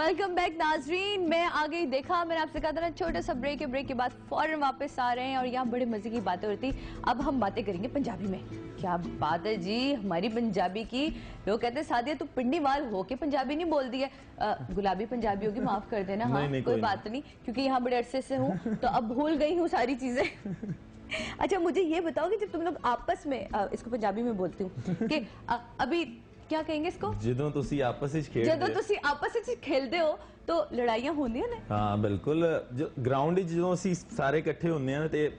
Welcome back नाजरीन। मैं आ गई, देखा मैंने आपसे कहा था ना छोटा सा ब्रेक है, ब्रेक के बाद फौरन वापस आ रहे हैं और यहाँ बड़े मजे की बातें होती। अब हम बातें करेंगे पंजाबी में। क्या बात है जी हमारी पंजाबी की। लोग कहते हैं सादिया तू पिंडी वाल हो के पंजाबी नहीं बोल दी है। गुलाबी पंजाबी होगी, माफ कर देना। हाँ कोई बात नहीं, क्योंकि यहाँ बड़े अरसे से हूँ तो अब भूल गई हूँ सारी चीजें। अच्छा मुझे ये बताओ कि जब तुम लोग आपस में, इसको पंजाबी में बोलती हूँ कि अभी क्या कहेंगे इसको, ਜਦੋਂ ਤੁਸੀਂ ਆਪਸ ਵਿੱਚ ਖੇਡਦੇ ਜਦੋਂ ਤੁਸੀਂ ਆਪਸ ਵਿੱਚ ਖੇਲਦੇ ਹੋ तो ਲੜਾਈਆਂ ਹੁੰਦੀਆਂ ਨੇ। ਹਾਂ ਬਿਲਕੁਲ, ਜੋ ਗਰਾਊਂਡ ਵਿੱਚ ਜਦੋਂ ਅਸੀਂ ਸਾਰੇ ਇਕੱਠੇ ਹੁੰਦੇ ਆ ਤੇ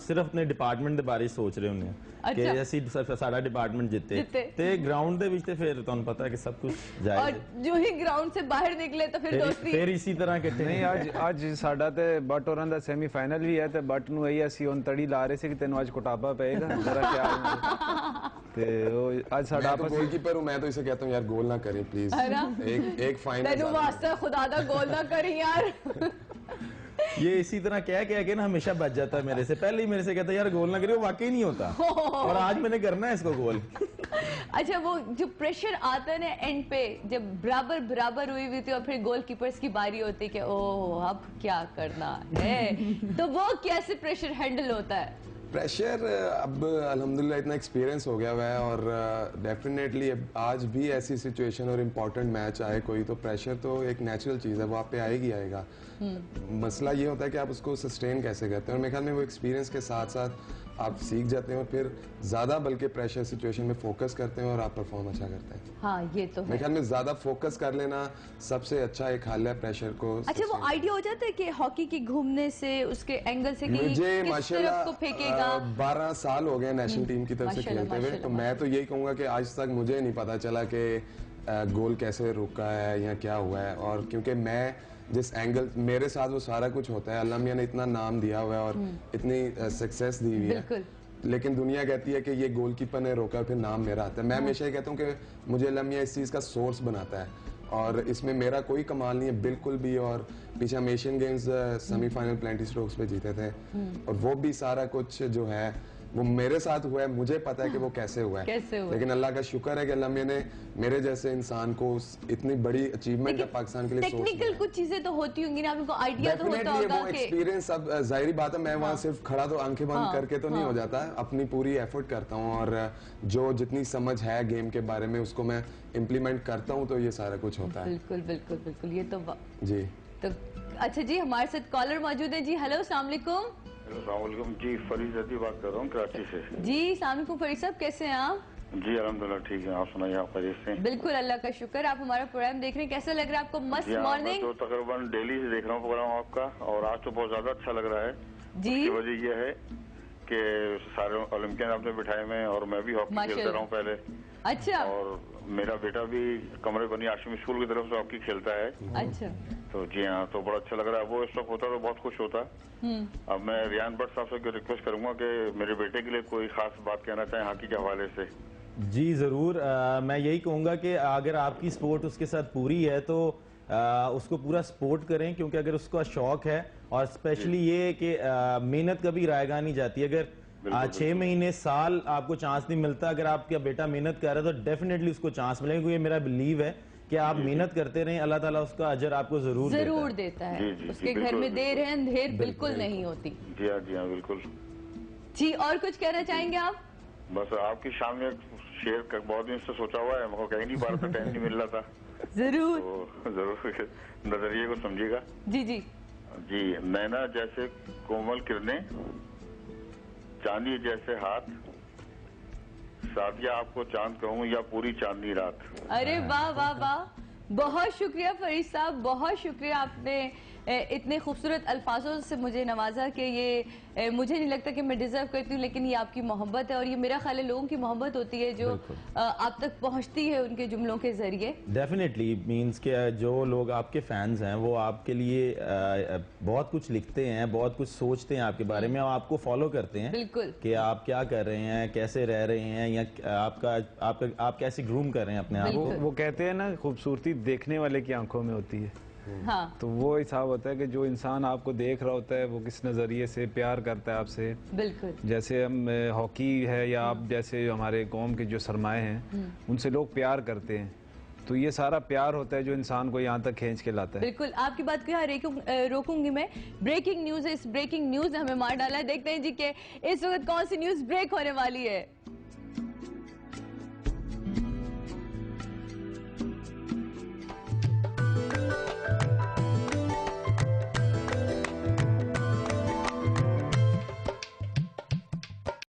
ਸਿਰਫ ਆਪਣੇ ਡਿਪਾਰਟਮੈਂਟ ਦੇ ਬਾਰੇ ਸੋਚ ਰਹੇ ਹੁੰਦੇ ਆ ਕਿ ਅਸੀਂ ਸਾਡਾ ਡਿਪਾਰਟਮੈਂਟ ਜਿੱਤੇ ਤੇ ਗਰਾਊਂਡ ਦੇ ਵਿੱਚ ਤੇ ਫਿਰ ਤੁਹਾਨੂੰ ਪਤਾ ਹੈ ਕਿ ਸਭ ਕੁਝ ਜਾਇਜ਼ और जो ही ग्राउंड से बाहर निकले तो फिर दोस्ती ਫਿਰ ਇਸੇ ਤਰ੍ਹਾਂ ਇਕੱਠੇ ਨਹੀਂ। ਅੱਜ ਸਾਡਾ ਤੇ ਬਟ ਹੋਰਾਂ ਦਾ ਸੈਮੀਫਾਈਨਲ ਵੀ ਹੈ ਤੇ ਬਟ ਨੂੰ ਇਹੀ ਅਸੀਂ ਹੁਣ ਤੜੀ ਲਾ ਰਹੇ ਸੀ ਕਿ ਤੈਨੂੰ ਅੱਜ ਕੋਟਾਪਾ ਪਏਗਾ ਜ਼ਰਾ क्या ਤੇ ਉਹ ਅੱਜ ਸਾਡਾ ਆਪਸ गोलकीपर हूं मैं तो इसे कहता हूं यार गोल ना करें प्लीज। एक फाइनल तेनू वास्ता खुदा दा गोल ना करी यार। ये इसी तरह कह के ना हमेशा बच जाता है मेरे से। पहले ही मेरे से कहता है यार गोल ना करिए, वाकई नहीं होता और आज मैंने करना है इसको गोल। अच्छा वो जो प्रेशर आता है ना एंड पे, जब बराबर बराबर हुई हुई थी और फिर गोलकीपर्स की बारी होती है कि ओह अब क्या करना है, तो वो कैसे प्रेशर हैंडल होता है? प्रेशर अब अल्हम्दुलिल्लाह इतना एक्सपीरियंस हो गया हुआ है और डेफिनेटली आज भी ऐसी सिचुएशन और इम्पोर्टेंट मैच आए कोई तो प्रेशर तो एक नेचुरल चीज़ है, वो आप पे आएगी आएगा। मसला ये होता है कि आप उसको सस्टेन कैसे करते हैं और मेरे ख्याल में वो एक्सपीरियंस के साथ साथ आप सीख जाते हैं और फिर ज़्यादा बल्कि प्रेशर सिचुएशन में फोकस करते हैं और आप परफॉर्म अच्छा करते हैं। हाँ ये तो मेरे ख्याल में ज़्यादा फोकस कर लेना सबसे अच्छा एक हल है प्रेशर को। अच्छा वो आइडिया हो जाता है कि हॉकी की घूमने से उसके एंगल से कि मुझे किस माशाल्लाह तरफ को फेंकेगा। 12 साल हो गए नेशनल टीम की तरफ से खेलते हुए, तो मैं तो यही कहूँगा कि आज तक मुझे नहीं पता चला कि गोल कैसे रुका है या क्या हुआ है। और क्योंकि मैं जिस एंगल मेरे साथ वो सारा कुछ होता है, अल्लाह मियां ने इतना नाम दिया हुआ है और इतनी सक्सेस दी हुई है, लेकिन दुनिया कहती है कि ये गोलकीपर ने रोका फिर नाम मेरा आता है। मैं हमेशा ही कहता हूँ कि मुझे अल्लाह मियां इस चीज़ का सोर्स बनाता है और इसमें मेरा कोई कमाल नहीं है बिल्कुल भी। और पीछे हम Asian games semifinal plenty strokes पे जीते थे और वो भी सारा कुछ जो है वो मेरे साथ हुआ है, मुझे पता है कि वो कैसे हुआ है। लेकिन अल्लाह का शुक्र है कि अल्लाह ने मेरे जैसे इंसान को इतनी बड़ी अचीवमेंट है पाकिस्तान के लिए। टेक्निकल कुछ चीजें तो होती होंगी ना, आपको आइडिया तो होता होगा वो एक्सपीरियंस। अब जाहिर बात है मैं वहाँ सिर्फ खड़ा तो आंखें बंद करके तो नहीं हो जाता, अपनी पूरी एफर्ट करता हूँ और जो जितनी समझ है गेम के बारे में उसको मैं इम्प्लीमेंट करता हूँ तो ये सारा कुछ होता है। बिल्कुल बिल्कुल बिल्कुल, ये तो जी। तो अच्छा जी हमारे साथ कॉलर मौजूद है जी। हेलो अस्सलाम वालेकुम। अस्सलामुअलैकुम जी, फरीद रदी बात कर रहा हूँ कराची से। जी अस्सलाम वालेकुम फरीद साहब, कैसे हैं आप? जी अल्हम्दुलिल्लाह ठीक है, आप सुनाइए आप खैरियत से? बिल्कुल अल्लाह का शुक्र। आप हमारा प्रोग्राम देख रहे हैं, कैसा लग रहा है आपको? मस्त मॉर्निंग। तो तकरीबन डेली से देख रहा हूँ प्रोग्राम आपका और आज तो बहुत ज्यादा अच्छा लग रहा है जी। उसकी वजह यह है कि सारे ओलंपियन आपने बिठाए में और मैं भी हॉकी खेलता रहा हूँ पहले। अच्छा। और मेरा बेटा भी कमरे बनी आशिम स्कूल की तरफ से हॉकी खेलता है। अच्छा। तो जी हाँ, तो बड़ा अच्छा लग रहा है। वो इस वक्त होता तो बहुत खुश होता। अब मैं रियान भट्ट साहब से रिक्वेस्ट करूंगा कि मेरे बेटे के लिए कोई खास बात कहना चाहें हॉकी के हवाले से। जी जरूर। मैं यही कहूँगा कि अगर आपकी स्पोर्ट उसके साथ पूरी है तो उसको पूरा सपोर्ट करें, क्योंकि अगर उसका शौक है और स्पेशली ये कि मेहनत कभी रायगा नहीं जाती। अगर 6 महीने साल आपको चांस नहीं मिलता, अगर आपका बेटा मेहनत कर रहा है तो डेफिनेटली उसको चांस मिलेगा, क्योंकि मेरा बिलीव है कि आप मेहनत करते रहें, अल्लाह ताला उसका अजर आपको जरूर देता है। उसके घर में देर है अंधेर बिल्कुल नहीं होती। जी हाँ जी हाँ बिल्कुल जी। और कुछ कहना चाहेंगे आप? बस आपकी शाम में शेयर कर बहुत दिन से सोचा हुआ है, मुझे कहीं नहीं पा रहा था, टाइम नहीं मिल रहा था। जरूर तो जरूर नजरिए को समझिएगा। जी जी जी। नैना जैसे कोमल किरणें, चांदी जैसे हाथ, सादिया आपको चांद कहूँ या पूरी चांदनी रात। अरे वाह वाह वाह, बहुत शुक्रिया फरीद साहब, बहुत शुक्रिया। आपने इतने खूबसूरत अल्फाजों से मुझे नवाजा कि ये मुझे नहीं लगता कि मैं डिजर्व करती हूँ, लेकिन ये आपकी मोहब्बत है और ये मेरा ख्याल है लोगों की मोहब्बत होती है जो आप तक पहुँचती है उनके जुमलों के जरिए। डेफिनेटली मीन्स के जो लोग आपके फैंस हैं वो आपके लिए बहुत कुछ लिखते हैं, बहुत कुछ सोचते हैं आपके बारे में और आपको फॉलो करते हैं। बिल्कुल कि आप क्या कर रहे हैं, कैसे रह रहे हैं या आप कैसे ग्रूम कर रहे हैं अपने आप को। वो कहते हैं ना खूबसूरती देखने वाले की आंखों में होती है। हाँ। तो वो हिसाब होता है कि जो इंसान आपको देख रहा होता है वो किस नज़रिए से प्यार करता है आपसे। बिल्कुल। जैसे हम हॉकी है या आप जैसे हमारे कौम के जो सरमाए हैं उनसे लोग प्यार करते हैं तो ये सारा प्यार होता है जो इंसान को यहाँ तक खींच के लाता है। बिल्कुल, आपकी बात को यहाँ रोकूंगी मैं। ब्रेकिंग न्यूज है, इस ब्रेकिंग न्यूज ने हमें मार डाला है। देखते हैं जी कि इस वक्त कौन सी न्यूज ब्रेक होने वाली है।